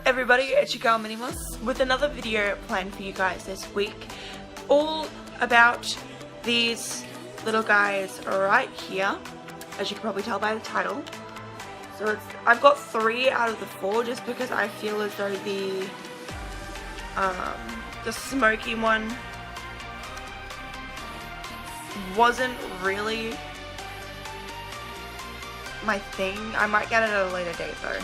everybody, it's your girl Minimoss with another video planned for you guys this week, all about these little guys right here, as you can probably tell by the title. So I've got 3 out of the 4 just because I feel as though the smoky one wasn't really my thing. I might get it at a later date though.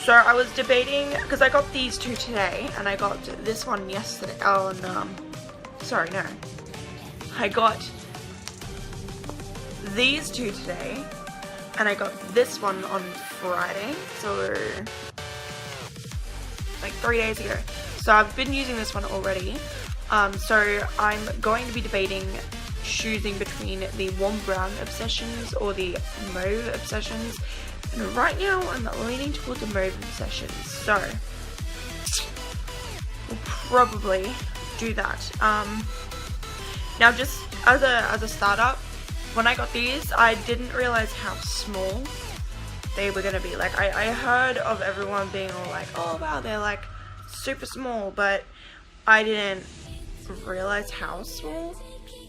So I was debating, because I got these 2 today, and I got this one yesterday. Oh no, sorry, no. I got these 2 today, and I got this one on Friday, so like 3 days ago. So I've been using this one already. So I'm going to be debating choosing between the warm brown obsessions or the mauve obsessions. And right now I'm leaning towards the mauve obsessions, so we'll probably do that. Now just as a startup, when I got these, I didn't realize how small they were gonna be. Like I heard of everyone being all like, oh wow, they're like super small, but I didn't realize how small.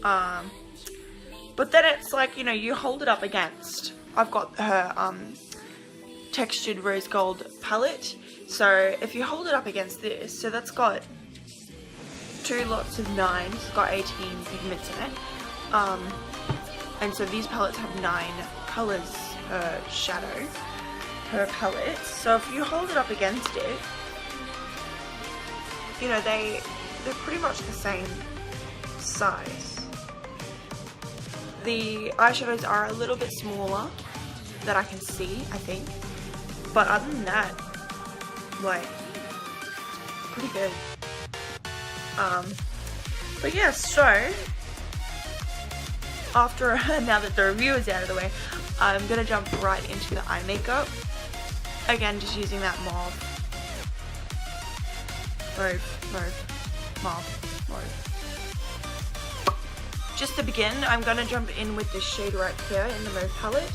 But then it's like, you know, you hold it up against, I've got her textured rose gold palette, so if you hold it up against this, so that's got 2 lots of 9, it's got 18 pigments in it, and so these palettes have 9 colors per shadow per palette. So if you hold it up against it, you know, they're pretty much the same size. The eyeshadows are a little bit smaller that I can see, I think, but other than that, like, pretty good. But yeah, so after now that the review is out of the way, I'm gonna jump right into the eye makeup. Again, just using that mauve, mauve. Just to begin, I'm gonna jump in with this shade right here in the mauve palette.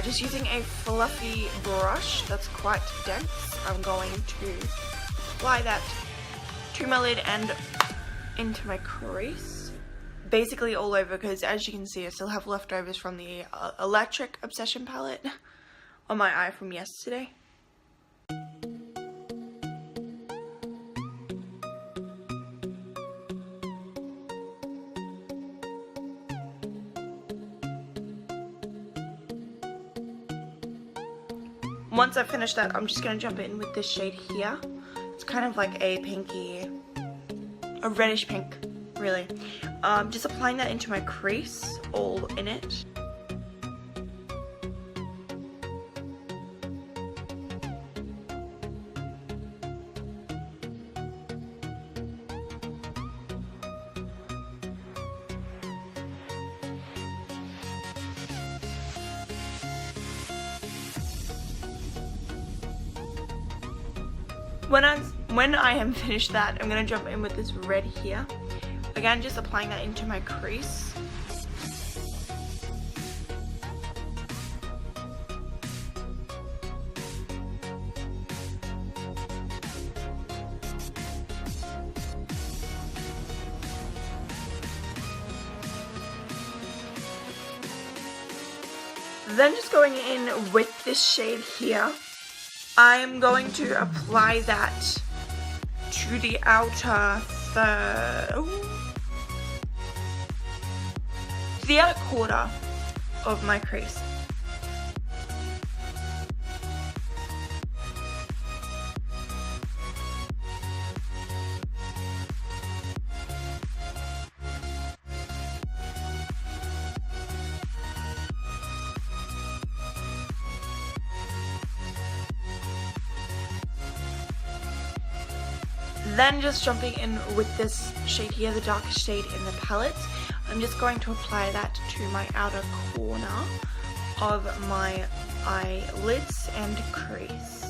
Just using a fluffy brush that's quite dense, I'm going to apply that to my lid and into my crease. Basically all over, because as you can see I still have leftovers from the Electric Obsession palette on my eye from yesterday. Once I've finished that, I'm just going to jump in with this shade here. It's kind of like a pinky, a reddish pink, really. Just applying that into my crease, all in it. When I am finished that, I'm going to jump in with this red here. Again, just applying that into my crease. Then just going in with this shade here, I'm going to apply that to the outer quarter of my crease. Then just jumping in with this shade here, the darkest shade in the palette, I'm just going to apply that to my outer corner of my eyelids and crease.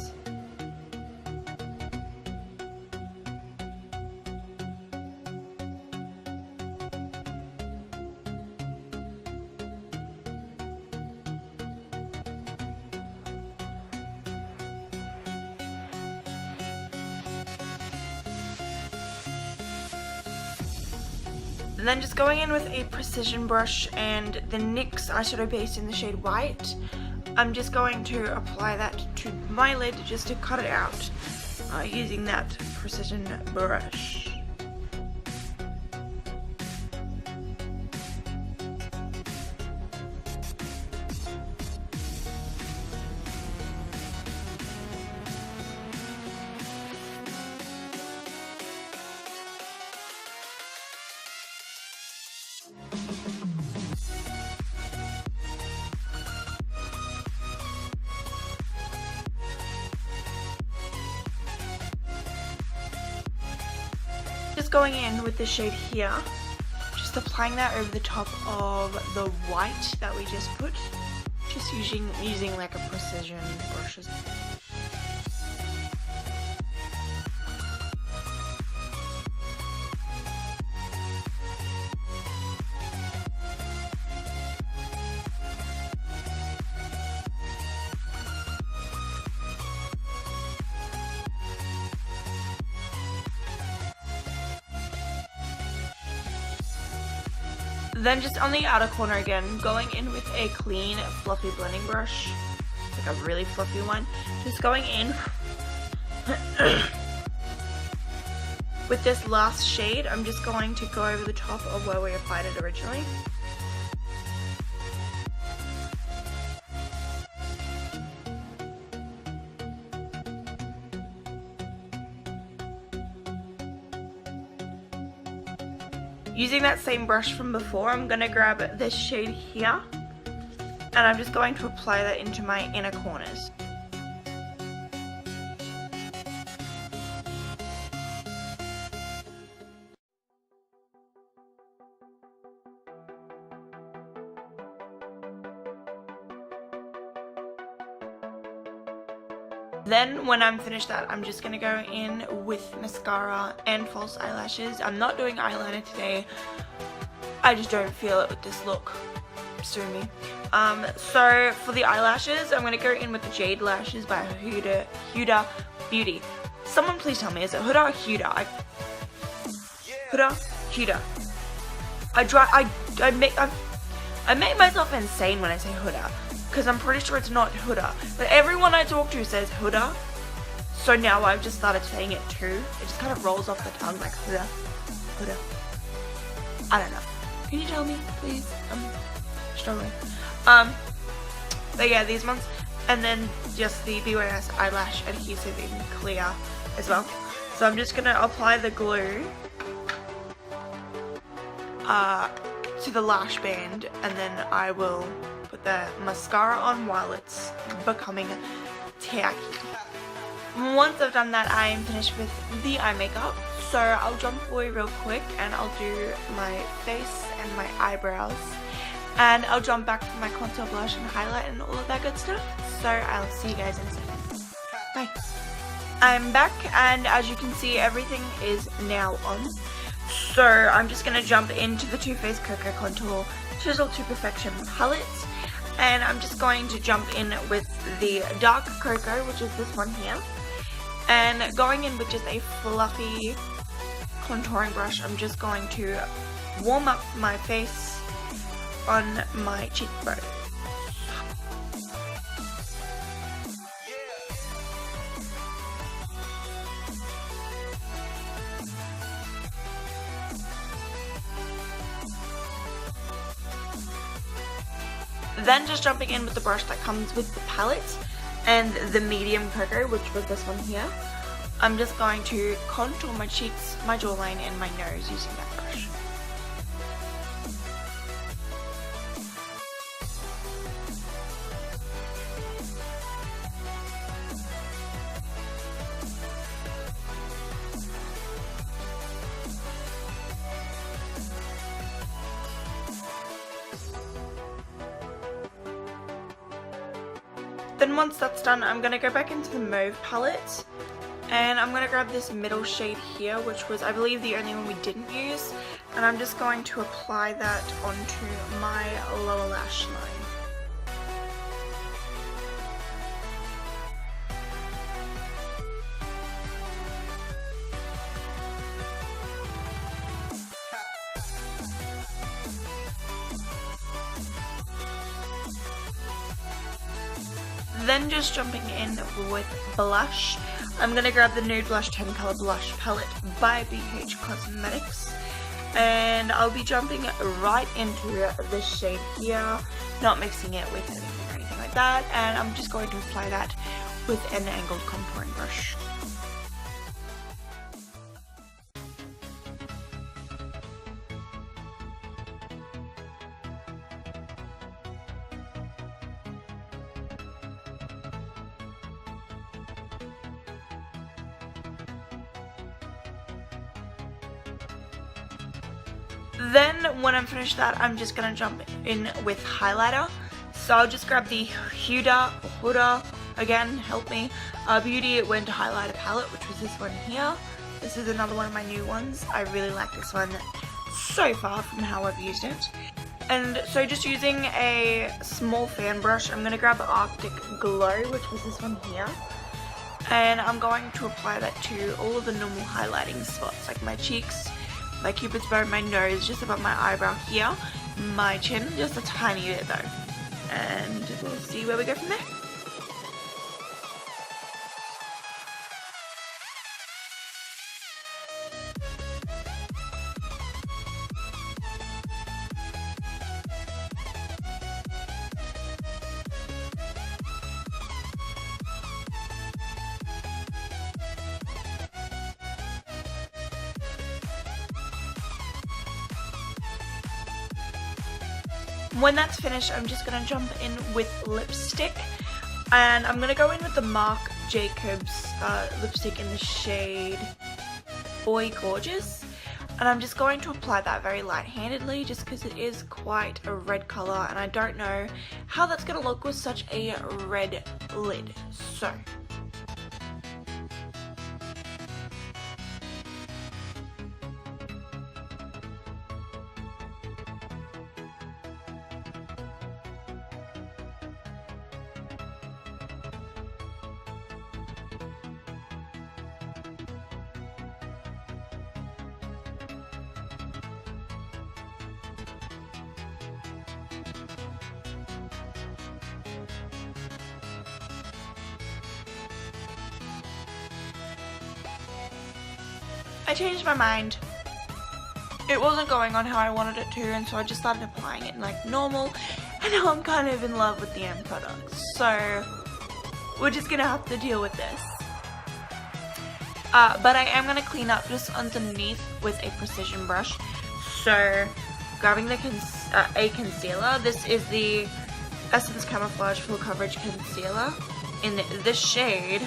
then just going in with a precision brush and the NYX eyeshadow base in the shade White, I'm just going to apply that to my lid just to cut it out using that precision brush. Just going in with the shade here, just applying that over the top of the white that we just put, just using like a precision brush. Then just on the outer corner again, going in with a clean, fluffy blending brush, like a really fluffy one. Just going in with this last shade, I'm just going to go over the top of where we applied it originally. Using that same brush from before, I'm going to grab this shade here, and I'm just going to apply that into my inner corners. Then when I'm finished that, I'm just going to go in with mascara and false eyelashes. I'm not doing eyeliner today. I just don't feel it with this look. Sue me. So for the eyelashes, I'm going to go in with the Jade Lashes by Huda Beauty. Someone please tell me, is it Huda or Huda? Huda. I make myself insane when I say Huda, because I'm pretty sure it's not Huda, but everyone I talk to says Huda, so now I've just started saying it too. It just kind of rolls off the tongue like Huda. I don't know. Can you tell me, please? I'm struggling. But yeah, these ones, and then just the BYS eyelash adhesive in clear as well. So I'm just gonna apply the glue to the lash band, and then I will put the mascara on while it's becoming tacky. Once I've done that, I am finished with the eye makeup, so I'll jump away real quick and I'll do my face and my eyebrows, and I'll jump back for my contour, blush and highlight and all of that good stuff. So I'll see you guys in a second. Bye. I'm back, and as you can see, everything is now on. So I'm just going to jump into the Too Faced Cocoa Contour Chisel to Perfection palette, and I'm just going to jump in with the dark cocoa, which is this one here, and going in with just a fluffy contouring brush, I'm just going to warm up my face on my cheekbone. Then just jumping in with the brush that comes with the palette and the medium cocoa, which was this one here, I'm just going to contour my cheeks, my jawline and my nose using that brush. Then once that's done, I'm going to go back into the Mauve palette, and I'm going to grab this middle shade here, which was, I believe, the only one we didn't use, and I'm just going to apply that onto my lower lash line. Then just jumping in with blush. I'm going to grab the Nude Blush 10 Color Blush Palette by BH Cosmetics. And I'll be jumping right into this shade here, not mixing it with anything or anything like that. And I'm just going to apply that with an angled contouring brush. Then when I'm finished that, I'm just going to jump in with highlighter. So I'll just grab the Huda, again, help me, Beauty Winter Highlighter Palette, which was this one here. This is another one of my new ones. I really like this one so far from how I've used it. And so just using a small fan brush, I'm going to grab Arctic Glow, which was this one here. And I'm going to apply that to all of the normal highlighting spots, like my cheeks, my cupid's bow, my nose, just above my eyebrow here, my chin, just a tiny bit though. And we'll see where we go from there. When that's finished, I'm just going to jump in with lipstick, and I'm going to go in with the Marc Jacobs lipstick in the shade Boy Gorgeous, and I'm just going to apply that very light-handedly just because it is quite a red colour and I don't know how that's going to look with such a red lid. So I changed my mind. It wasn't going on how I wanted it to, and so I just started applying it like normal, and now I'm kind of in love with the end product. So we're just gonna have to deal with this. But I am gonna clean up just underneath with a precision brush. So grabbing the a concealer. This is the Essence Camouflage Full Coverage Concealer in this shade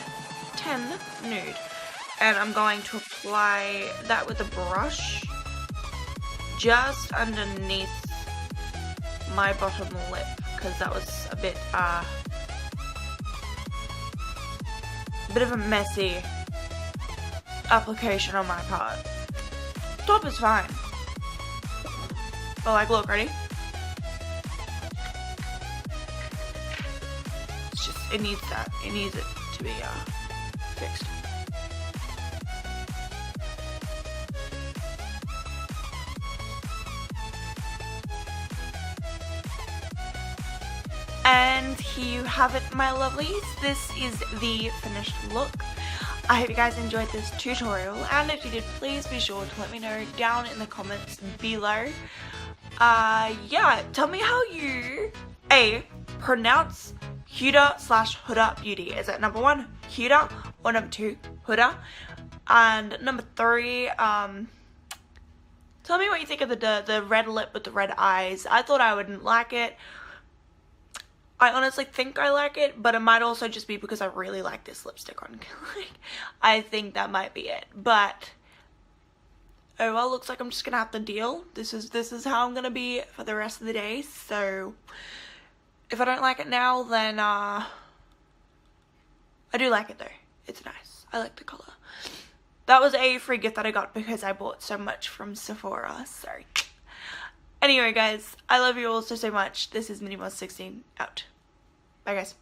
10 Nude. And I'm going to apply that with a brush just underneath my bottom lip, because that was a bit of a messy application on my part. Top is fine. But like, look, ready? It's just, it needs that. It needs it to be fixed. And here you have it, my lovelies. This is the finished look. I hope you guys enjoyed this tutorial, and if you did, please be sure to let me know down in the comments below. Yeah, tell me how you pronounce Huda/Huda Beauty. Is it number 1 Huda or number 2 Huda? And number 3, tell me what you think of the red lip with the red eyes. I thought I wouldn't like it. I honestly think I like it, but it might also just be because I really like this lipstick on. I think that might be it. But oh well, looks like I'm just gonna have to deal. This is how I'm gonna be for the rest of the day. So if I don't like it now, then I do like it though. It's nice. I like the color. That was a free gift that I got because I bought so much from Sephora. So anyway, guys, I love you all so much. This is Minimoss 16 out. Bye, guys.